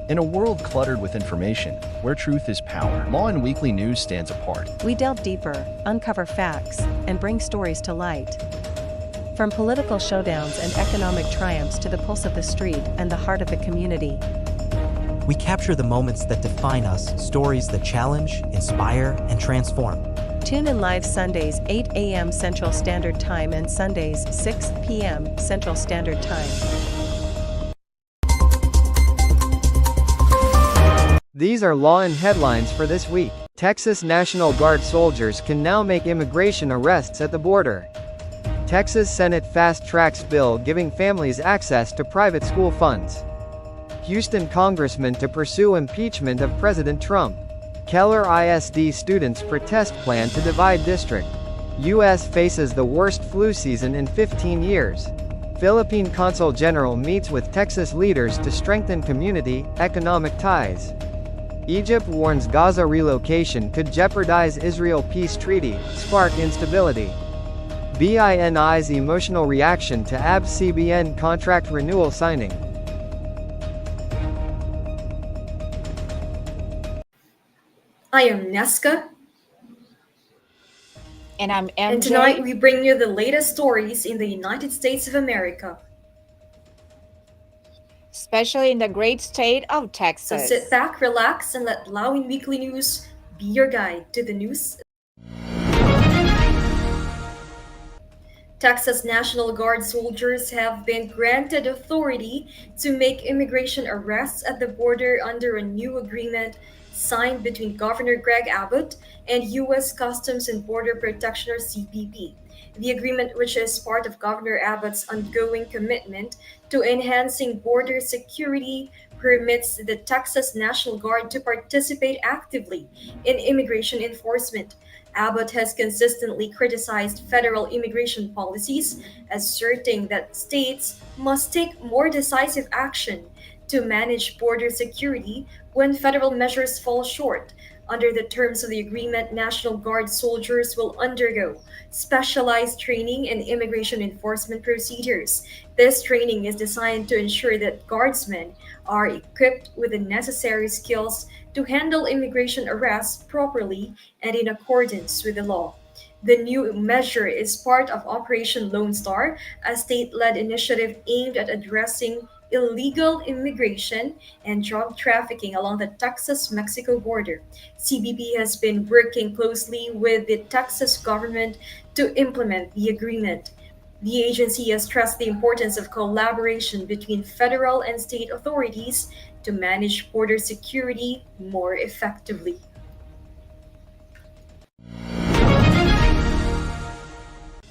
In a world cluttered with information, where truth is power, Lawin Weekly News stands apart. We delve deeper, uncover facts, and bring stories to light. From political showdowns and economic triumphs to the pulse of the street and the heart of the community. We capture the moments that define us, stories that challenge, inspire, and transform. Tune in live Sundays 8 a.m. Central Standard Time and Sundays 6 p.m. Central Standard Time. These are Lawin headlines for this week. Texas National Guard soldiers can now make immigration arrests at the border. Texas Senate fast-tracks bill giving families access to private school funds. Houston congressman to pursue impeachment of President Trump. Keller ISD students protest plan to divide district. U.S. faces the worst flu season in 15 years. Philippine Consul General meets with Texas leaders to strengthen community, economic ties. Egypt warns Gaza relocation could jeopardize Israel peace treaty, spark instability. BINI's emotional reaction to AB-CBN contract renewal signing. I am Neska. And I'm MJ. And tonight we bring you the latest stories in the United States of America. Especially in the great state of Texas. So sit back, relax, and let Lawin Weekly News be your guide to the news. Texas National Guard soldiers have been granted authority to make immigration arrests at the border under a new agreement signed between Governor Greg Abbott and U.S. Customs and Border Protection, or CBP. The agreement, which is part of Governor Abbott's ongoing commitment to enhancing border security, permits the Texas National Guard to participate actively in immigration enforcement. Abbott has consistently criticized federal immigration policies, asserting that states must take more decisive action to manage border security when federal measures fall short. Under the terms of the agreement, National Guard soldiers will undergo specialized training in immigration enforcement procedures. This training is designed to ensure that guardsmen are equipped with the necessary skills to handle immigration arrests properly and in accordance with the law. The new measure is part of Operation Lone Star, a state-led initiative aimed at addressing illegal immigration and drug trafficking along the Texas-Mexico border. CBP has been working closely with the Texas government to implement the agreement. The agency has stressed the importance of collaboration between federal and state authorities to manage border security more effectively.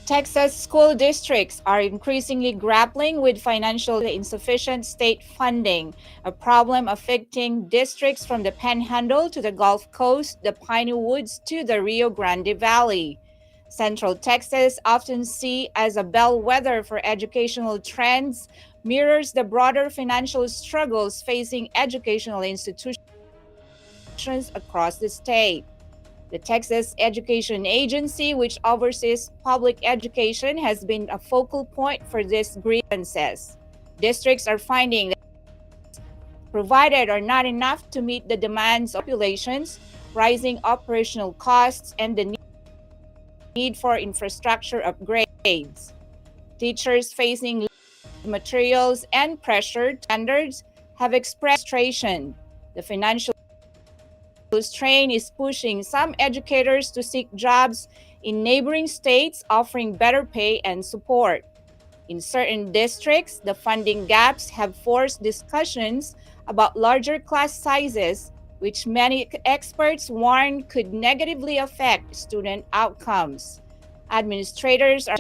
Texas school districts are increasingly grappling with financially insufficient state funding, a problem affecting districts from the Panhandle to the Gulf Coast, the Piney Woods to the Rio Grande Valley. Central Texas, often seen as a bellwether for educational trends, mirrors the broader financial struggles facing educational institutions across the state. The Texas Education Agency, which oversees public education, has been a focal point for these grievances. Districts are finding that provided are not enough to meet the demands of populations, rising operational costs, and the need for infrastructure upgrades. Teachers facing materials and pressured standards have expressed frustration. The financial strain is pushing some educators to seek jobs in neighboring states offering better pay and support. In certain districts, the funding gaps have forced discussions about larger class sizes, which many experts warn could negatively affect student outcomes. Administrators are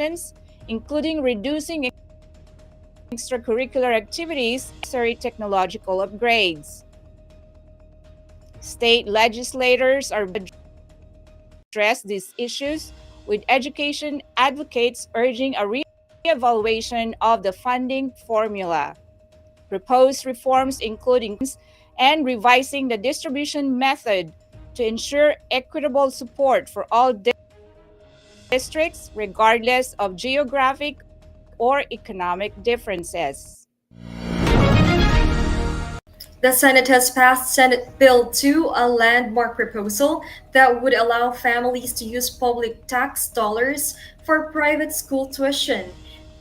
including reducing extracurricular activities, necessary technological upgrades. State legislators are address these issues, with education advocates urging a re-evaluation of the funding formula. Proposed reforms including and revising the distribution method to ensure equitable support for all districts, regardless of geographic or economic differences. The Senate has passed Senate Bill 2, a landmark proposal that would allow families to use public tax dollars for private school tuition.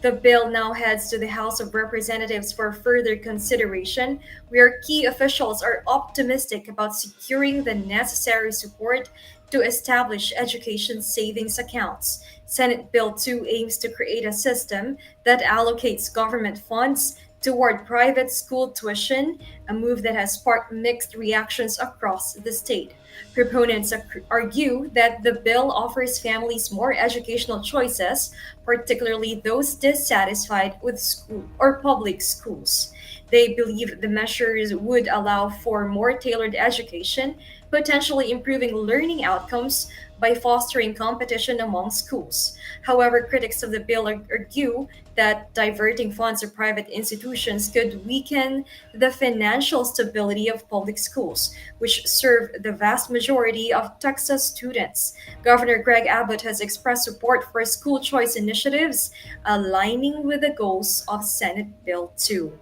The bill now heads to the House of Representatives for further consideration, where key officials are optimistic about securing the necessary support to establish education savings accounts. Senate Bill 2 aims to create a system that allocates government funds toward private school tuition, a move that has sparked mixed reactions across the state. Proponents argue that the bill offers families more educational choices, particularly those dissatisfied with school or public schools. They believe the measures would allow for more tailored education, potentially improving learning outcomes by fostering competition among schools. However, critics of the bill argue that diverting funds to private institutions could weaken the financial stability of public schools, which serve the vast majority of Texas students. Governor Greg Abbott has expressed support for school choice initiatives, aligning with the goals of Senate Bill 2.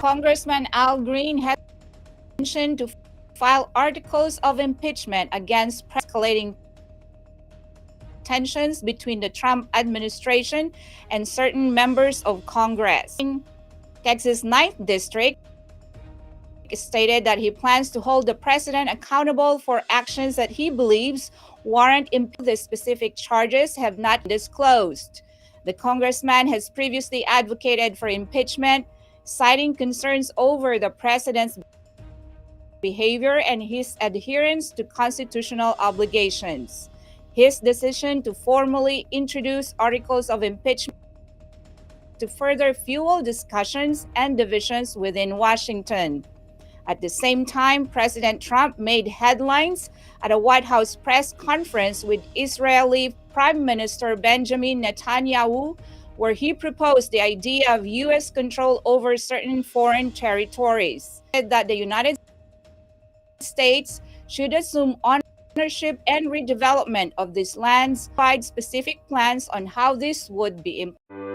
Congressman Al Green has intention to file articles of impeachment against escalating tensions between the Trump administration and certain members of Congress. Texas 9th District stated that he plans to hold the president accountable for actions that he believes warrant impeachment. The specific charges have not been disclosed. The congressman has previously advocated for impeachment, citing concerns over the president's behavior and his adherence to constitutional obligations. His decision to formally introduce articles of impeachment to further fuel discussions and divisions within Washington. At the same time, President Trump made headlines at a White House press conference with Israeli Prime Minister Benjamin Netanyahu, where he proposed the idea of U.S. control over certain foreign territories. He said that the United States should assume ownership and redevelopment of these lands, provide specific plans on how this would be implemented.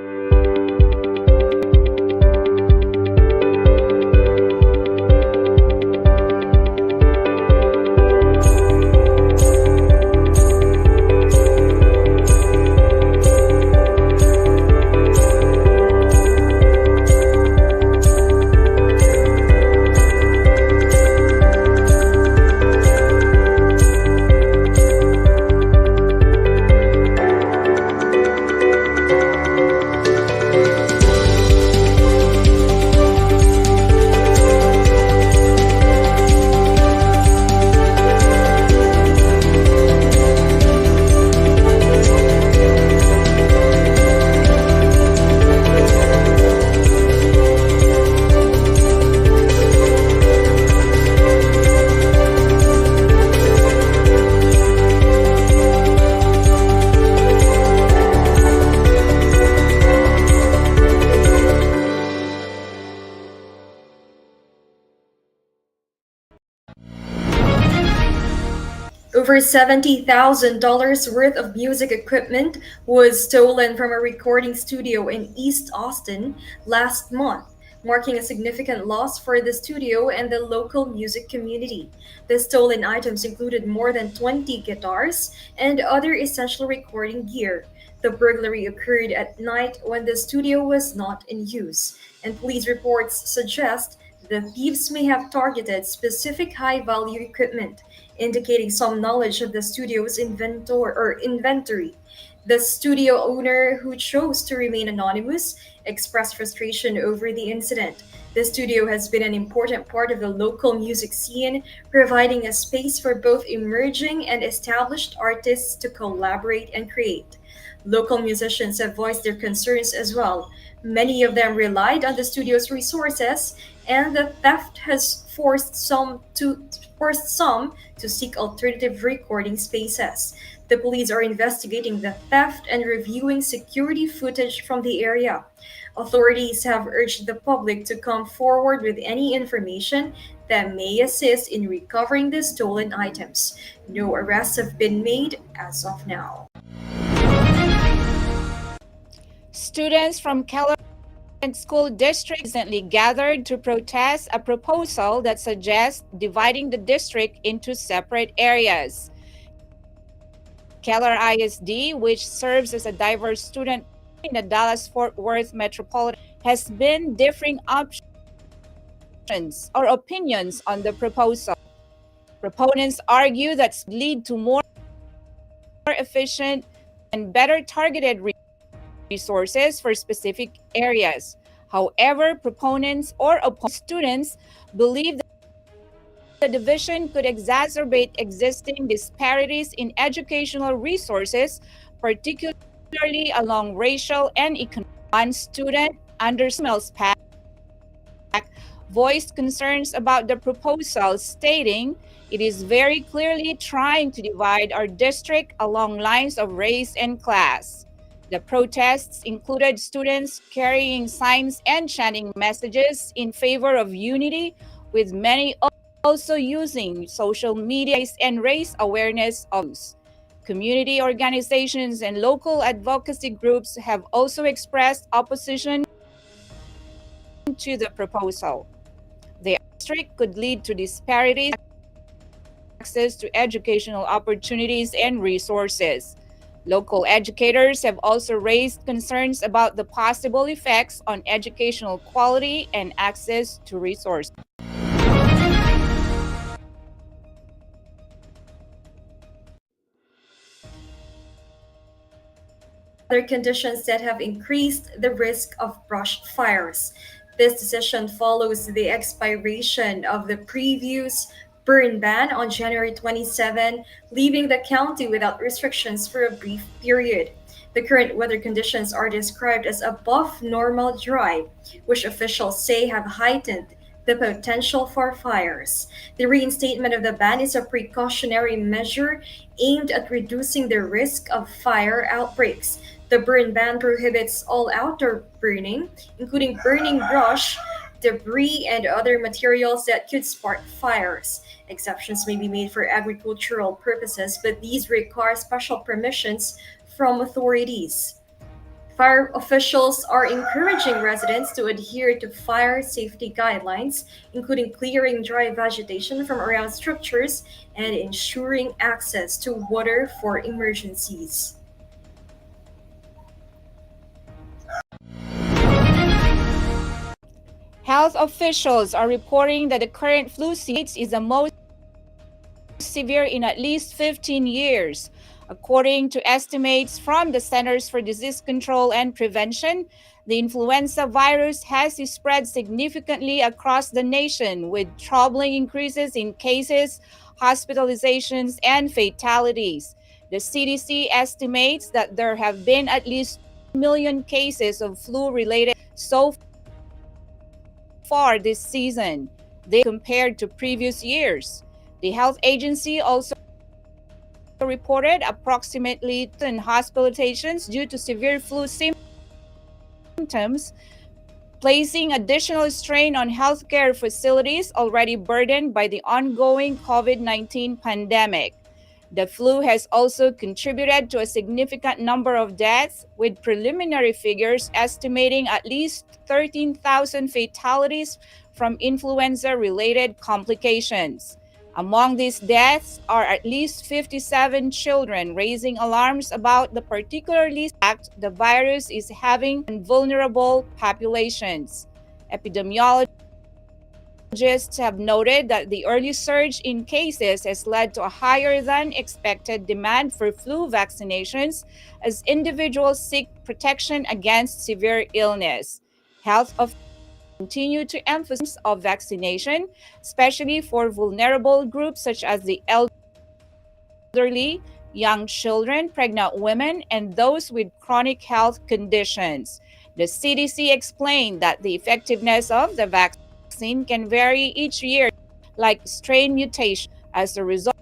Over $70,000 worth of music equipment was stolen from a recording studio in East Austin last month, marking a significant loss for the studio and the local music community. The stolen items included more than 20 guitars and other essential recording gear. The burglary occurred at night when the studio was not in use, and police reports suggest the thieves may have targeted specific high-value equipment, indicating some knowledge of the studio's inventory. The studio owner, who chose to remain anonymous, expressed frustration over the incident. The studio has been an important part of the local music scene, providing a space for both emerging and established artists to collaborate and create. Local musicians have voiced their concerns as well. Many of them relied on the studio's resources, and the theft has forced some to seek alternative recording spaces. The police are investigating the theft and reviewing security footage from the area. Authorities have urged the public to come forward with any information that may assist in recovering the stolen items. No arrests have been made as of now. Students from Keller school district recently gathered to protest a proposal that suggests dividing the district into separate areas. Keller ISD, which serves as a diverse student in the Dallas-Fort Worth metropolitan, has been differing options or opinions on the proposal. Proponents argue that lead to more efficient and better targeted resources for specific areas. However, proponents or opposing students believe that the division could exacerbate existing disparities in educational resources, particularly along racial and economic. One student under Smells Pack voiced concerns about the proposal, stating, "It is very clearly trying to divide our district along lines of race and class." The protests included students carrying signs and chanting messages in favor of unity, with many also using social media and raise awareness of community organizations and local advocacy groups have also expressed opposition to the proposal. The district could lead to disparities in access to educational opportunities and resources. Local educators have also raised concerns about the possible effects on educational quality and access to resources. Other conditions that have increased the risk of brush fires. This decision follows the expiration of the previous burn ban on January 27, leaving the county without restrictions for a brief period. The current weather conditions are described as above normal dry, which officials say have heightened the potential for fires. The reinstatement of the ban is a precautionary measure aimed at reducing the risk of fire outbreaks. The burn ban prohibits all outdoor burning, including burning brush, debris, and other materials that could spark fires. Exceptions may be made for agricultural purposes, but these require special permissions from authorities. Fire officials are encouraging residents to adhere to fire safety guidelines, including clearing dry vegetation from around structures and ensuring access to water for emergencies. Health officials are reporting that the current flu season is the most severe in at least 15 years. According to estimates from the Centers for Disease Control and Prevention, the influenza virus has spread significantly across the nation, with troubling increases in cases, hospitalizations, and fatalities. The CDC estimates that there have been at least 1 million cases of flu-related so far this season, compared to previous years. The health agency also reported approximately 10 hospitalizations due to severe flu symptoms, placing additional strain on healthcare facilities already burdened by the ongoing COVID-19 pandemic. The flu has also contributed to a significant number of deaths, with preliminary figures estimating at least 13,000 fatalities from influenza-related complications. Among these deaths are at least 57 children, raising alarms about the particularly impact the virus is having on vulnerable populations. Epidemiologists have noted that the early surge in cases has led to a higher than expected demand for flu vaccinations as individuals seek protection against severe illness. Health officials continue to emphasize of vaccination, especially for vulnerable groups such as the elderly, young children, pregnant women, and those with chronic health conditions. The CDC explained that the effectiveness of the vaccine can vary each year, like strain mutation. As a result,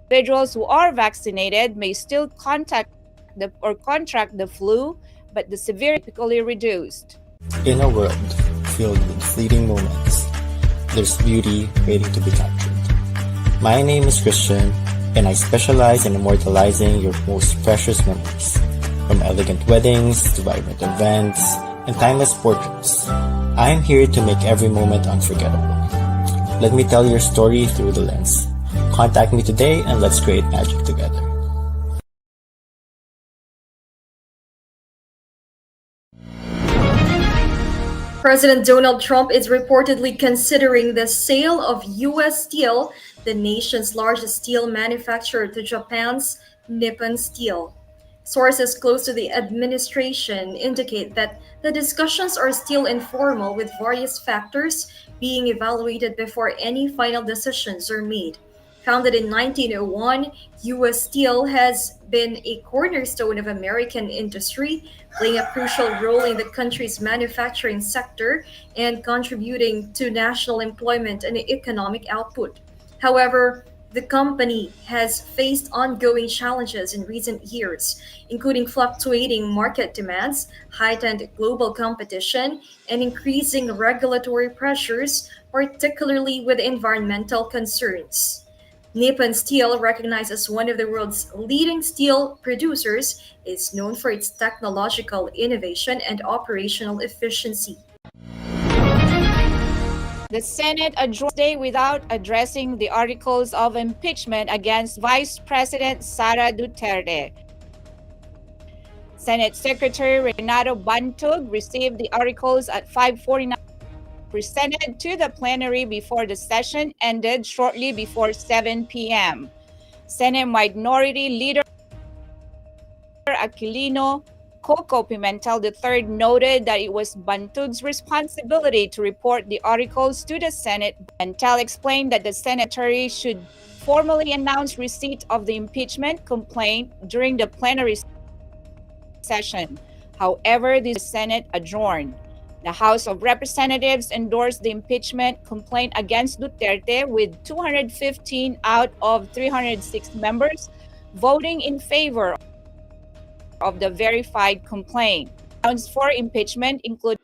individuals who are vaccinated may still contract the flu, but the severity is typically reduced. In a world filled with fleeting moments, there's beauty waiting to be captured. My name is Christian, and I specialize in immortalizing your most precious memories. From elegant weddings to vibrant events and timeless portraits, I am here to make every moment unforgettable. Let me tell your story through the lens. Contact me today and let's create magic together. President Donald Trump is reportedly considering the sale of U.S. Steel, the nation's largest steel manufacturer, to Japan's Nippon Steel. Sources close to the administration indicate that the discussions are still informal, with various factors being evaluated before any final decisions are made. Founded in 1901, U.S. Steel has been a cornerstone of American industry, playing a crucial role in the country's manufacturing sector and contributing to national employment and economic output. However, the company has faced ongoing challenges in recent years, including fluctuating market demands, heightened global competition, and increasing regulatory pressures, particularly with environmental concerns. Nippon Steel, recognized as one of the world's leading steel producers, is known for its technological innovation and operational efficiency. The Senate adjourned today without addressing the articles of impeachment against Vice President Sara Duterte. Senate Secretary Renato Bantug received the articles at 5:49, presented to the plenary before the session ended shortly before 7 p.m. Senate Minority Leader Aquilino Coco Pimentel III noted that it was Bantug's responsibility to report the articles to the Senate. Pimentel explained that the Senatary should formally announce receipt of the impeachment complaint during the plenary session. However, the Senate adjourned. The House of Representatives endorsed the impeachment complaint against Duterte with 215 out of 306 members voting in favor of the verified complaint. Grounds for impeachment include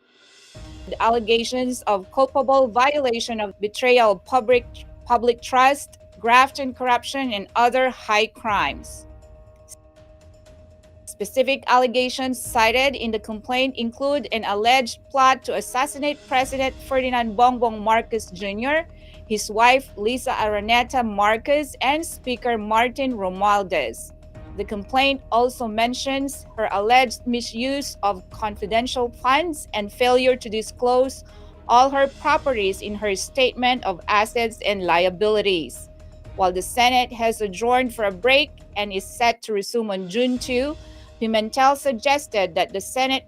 allegations of culpable violation of betrayal of public trust, graft and corruption, and other high crimes. Specific allegations cited in the complaint include an alleged plot to assassinate President Ferdinand Bongbong Marcos Jr., his wife Lisa Araneta Marcos, and Speaker Martin Romualdez. The complaint also mentions her alleged misuse of confidential funds and failure to disclose all her properties in her statement of assets and liabilities. While the Senate has adjourned for a break and is set to resume on June 2, Pimentel suggested that the Senate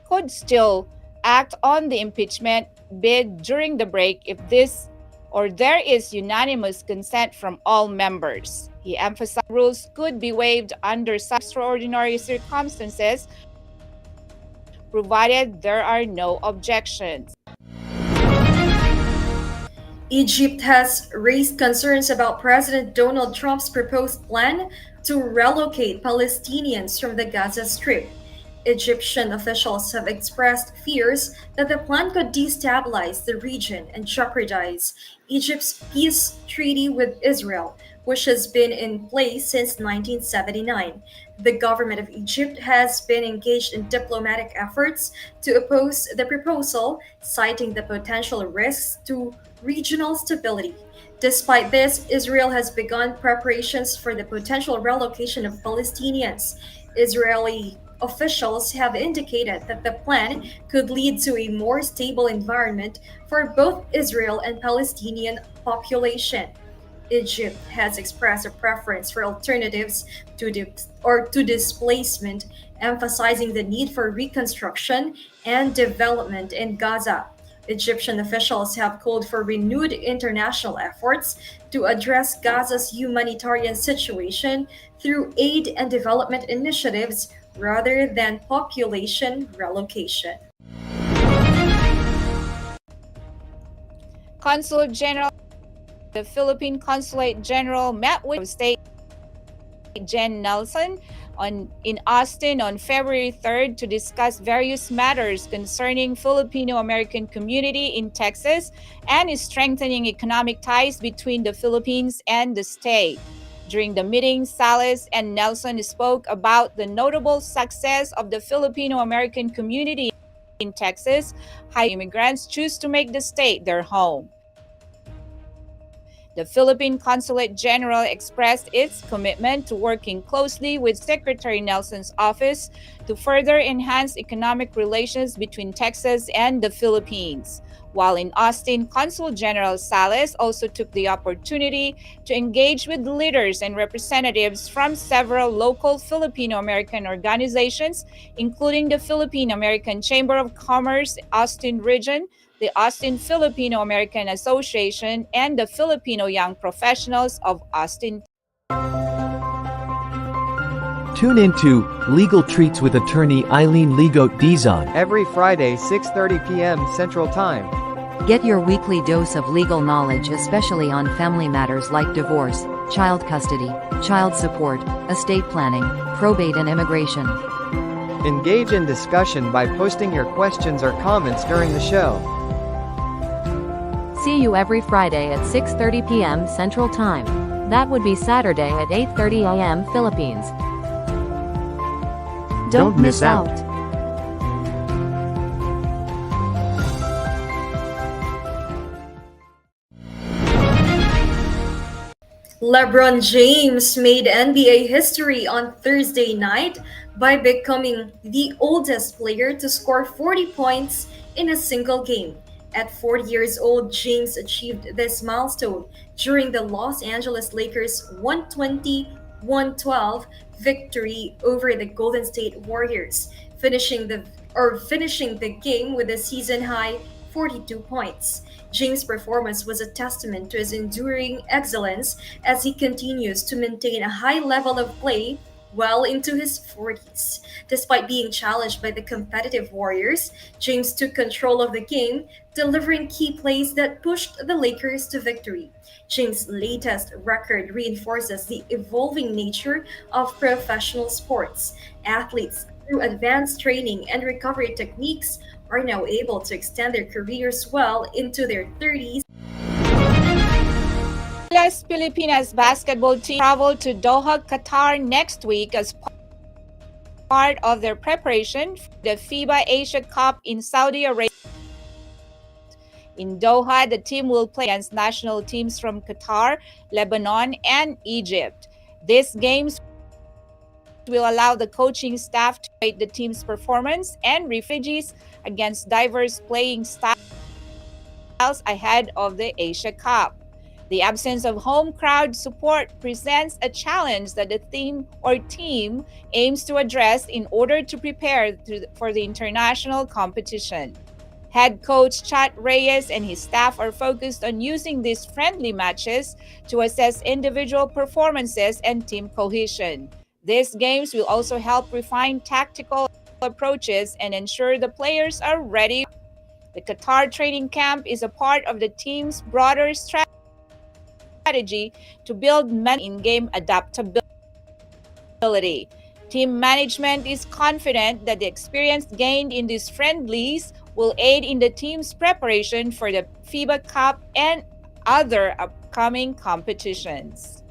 could still act on the impeachment bid during the break if there is unanimous consent from all members. He emphasized rules could be waived under extraordinary circumstances, provided there are no objections. Egypt has raised concerns about President Donald Trump's proposed plan to relocate Palestinians from the Gaza Strip. Egyptian officials have expressed fears that the plan could destabilize the region and jeopardize Egypt's peace treaty with Israel, which has been in place since 1979. The government of Egypt has been engaged in diplomatic efforts to oppose the proposal, citing the potential risks to regional stability. Despite this, Israel has begun preparations for the potential relocation of Palestinians. Israeli officials have indicated that the plan could lead to a more stable environment for both Israel and Palestinian population. Egypt has expressed a preference for alternatives to displacement, emphasizing the need for reconstruction and development in Gaza. Egyptian officials have called for renewed international efforts to address Gaza's humanitarian situation through aid and development initiatives rather than population relocation. Consul General, the Philippine Consulate General met with State Jen Nelson in Austin on February 3rd to discuss various matters concerning Filipino-American community in Texas and strengthening economic ties between the Philippines and the state. During the meeting, Salas and Nelson spoke about the notable success of the Filipino-American community in Texas, how immigrants choose to make the state their home. The Philippine Consulate General expressed its commitment to working closely with Secretary Nelson's office to further enhance economic relations between Texas and the Philippines. While in Austin, Consul General Salas also took the opportunity to engage with leaders and representatives from several local Filipino-American organizations, including the Philippine-American Chamber of Commerce Austin Region, the Austin Filipino-American Association, and the Filipino Young Professionals of Austin. Tune into Legal Treats with attorney Eileen Ligote Dizon every Friday 6:30 p.m. Central Time. Get your weekly dose of legal knowledge, especially on family matters like divorce, child custody, child support, estate planning, probate and immigration. Engage in discussion by posting your questions or comments during the show. See you every Friday at 6:30 p.m. Central Time. That would be Saturday at 8:30 a.m. Philippines. Don't miss out. LeBron James made NBA history on Thursday night by becoming the oldest player to score 40 points in a single game. At 40 years old, James achieved this milestone during the Los Angeles Lakers' 120-112 victory over the Golden State Warriors, finishing the game with a season-high 42 points. James' performance was a testament to his enduring excellence as he continues to maintain a high level of play well into his 40s. Despite being challenged by the competitive Warriors, James took control of the game, delivering key plays that pushed the Lakers to victory. James' latest record reinforces the evolving nature of professional sports. Athletes, through advanced training and recovery techniques, are now able to extend their careers well into their 30s. Las Pilipinas basketball team travel to Doha, Qatar next week as part of their preparation for the FIBA Asia Cup in Saudi Arabia. In Doha, the team will play against national teams from Qatar, Lebanon, and Egypt. These games will allow the coaching staff to rate the team's performance and refugees against diverse playing styles ahead of the Asia Cup. The absence of home crowd support presents a challenge that the team aims to address in order to prepare for the international competition. Head coach Chat Reyes and his staff are focused on using these friendly matches to assess individual performances and team cohesion. These games will also help refine tactical approaches and ensure the players are ready. The Qatar training camp is a part of the team's broader strategy to build in-game adaptability. Team management is confident that the experience gained in these friendlies will aid in the team's preparation for the FIBA Cup and other upcoming competitions.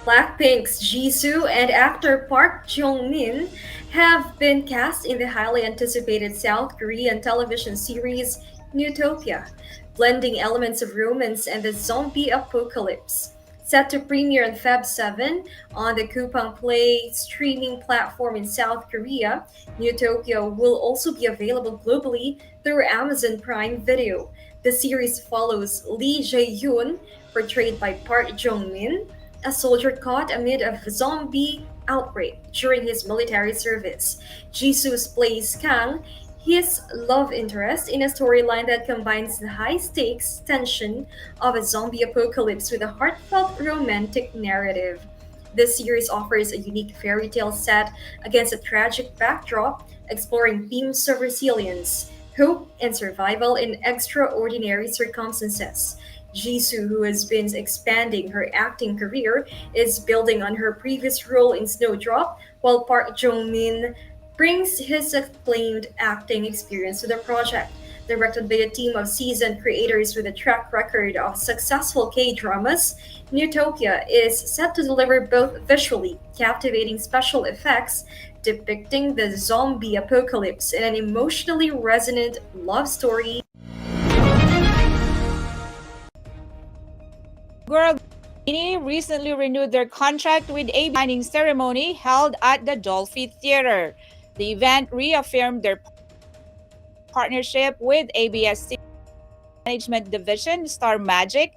Blackpink's Jisoo and actor Park Jong-min have been cast in the highly anticipated South Korean television series Newtopia, blending elements of romance and the zombie apocalypse. Set to premiere on Feb 7 on the Coupang Play streaming platform in South Korea, Newtopia will also be available globally through Amazon Prime Video. The series follows Lee Jae-yoon, portrayed by Park Jong-min, a soldier caught amid a zombie outbreak during his military service. Jisoo plays Kang, his love interest, in a storyline that combines the high-stakes tension of a zombie apocalypse with a heartfelt romantic narrative. This series offers a unique fairy tale set against a tragic backdrop, exploring themes of resilience, hope, and survival in extraordinary circumstances. Jisoo, who has been expanding her acting career, is building on her previous role in Snowdrop, while Park Jong-min brings his acclaimed acting experience to the project. Directed by a team of seasoned creators with a track record of successful K-dramas, Newtopia is set to deliver both visually captivating special effects depicting the zombie apocalypse and an emotionally resonant love story. Girl recently renewed their contract with a signing ceremony held at the Dolphy Theater. The event reaffirmed their partnership with ABS Management Division, Star Magic,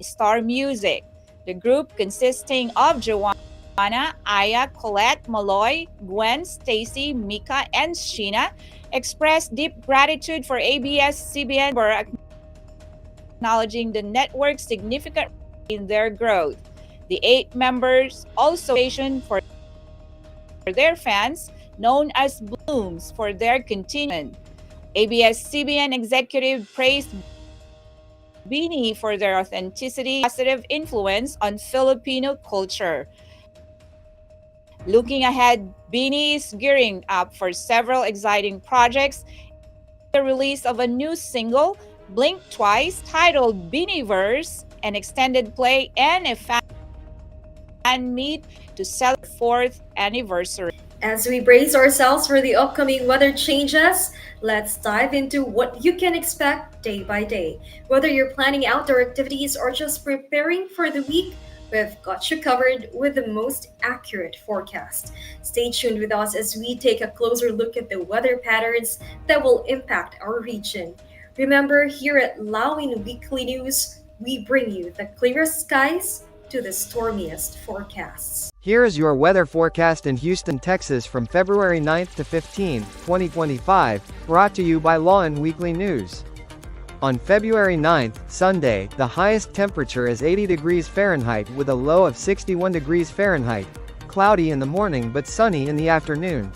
Star Music. The group, consisting of Joanna, Aya, Colette, Malloy, Gwen, Stacy, Mika, and Sheena, expressed deep gratitude for ABS-CBN for acknowledging the network's significant role in their growth. The 8 members also for their fans, known as Blooms, for their continuation. ABS-CBN executive praised Beanie for their authenticity, positive influence on Filipino culture. Looking ahead, Beanie is gearing up for several exciting projects. The release of a new single, Blink Twice, titled Beanieverse, an extended play, and a fan meet to celebrate 4th anniversary. As we brace ourselves for the upcoming weather changes, let's dive into what you can expect day by day. Whether you're planning outdoor activities or just preparing for the week, we've got you covered with the most accurate forecast. Stay tuned with us as we take a closer look at the weather patterns that will impact our region. Remember, here at Lawin Weekly News, we bring you the clearest skies to the stormiest forecasts. Here is your weather forecast in Houston, Texas from February 9th to 15th, 2025, brought to you by Lawin Weekly News. On February 9th, Sunday, the highest temperature is 80 degrees Fahrenheit with a low of 61 degrees Fahrenheit, cloudy in the morning but sunny in the afternoon.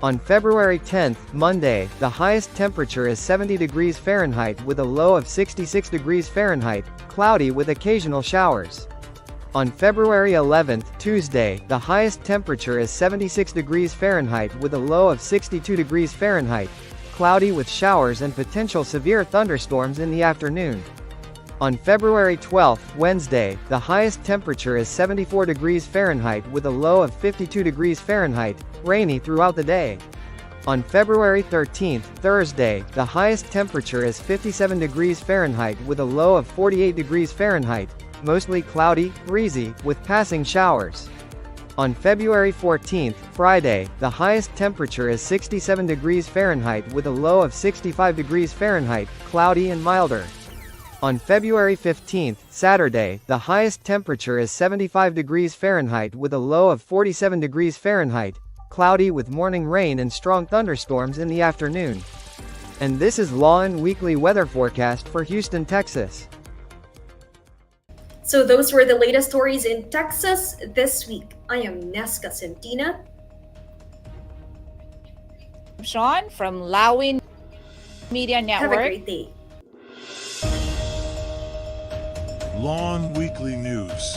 On February 10th, Monday, the highest temperature is 70 degrees Fahrenheit with a low of 66 degrees Fahrenheit, cloudy with occasional showers. On February 11th, Tuesday, the highest temperature is 76 degrees Fahrenheit with a low of 62 degrees Fahrenheit, cloudy with showers and potential severe thunderstorms in the afternoon. On February 12th, Wednesday, the highest temperature is 74 degrees Fahrenheit with a low of 52 degrees Fahrenheit, rainy throughout the day. On February 13th, Thursday, the highest temperature is 57 degrees Fahrenheit with a low of 48 degrees Fahrenheit, mostly cloudy, breezy, with passing showers. On February 14th, Friday, the highest temperature is 67 degrees Fahrenheit with a low of 65 degrees Fahrenheit, cloudy and milder. On February 15th, Saturday, the highest temperature is 75 degrees Fahrenheit with a low of 47 degrees Fahrenheit, cloudy with morning rain and strong thunderstorms in the afternoon. And this is Lawin Weekly weather forecast for Houston, Texas. So those were the latest stories in Texas this week. I am Nesca Centina. Sean from Lawin Media Network. Have a great day. Lawin Weekly News.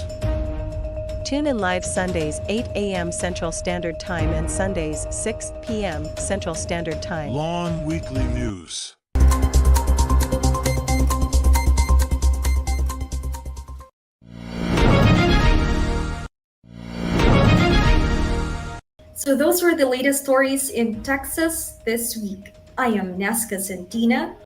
Tune in live Sundays 8 a.m. Central Standard Time and Sundays 6 p.m. Central Standard Time. Lawin Weekly News. So those were the latest stories in Texas this week. I am Nesca Centina.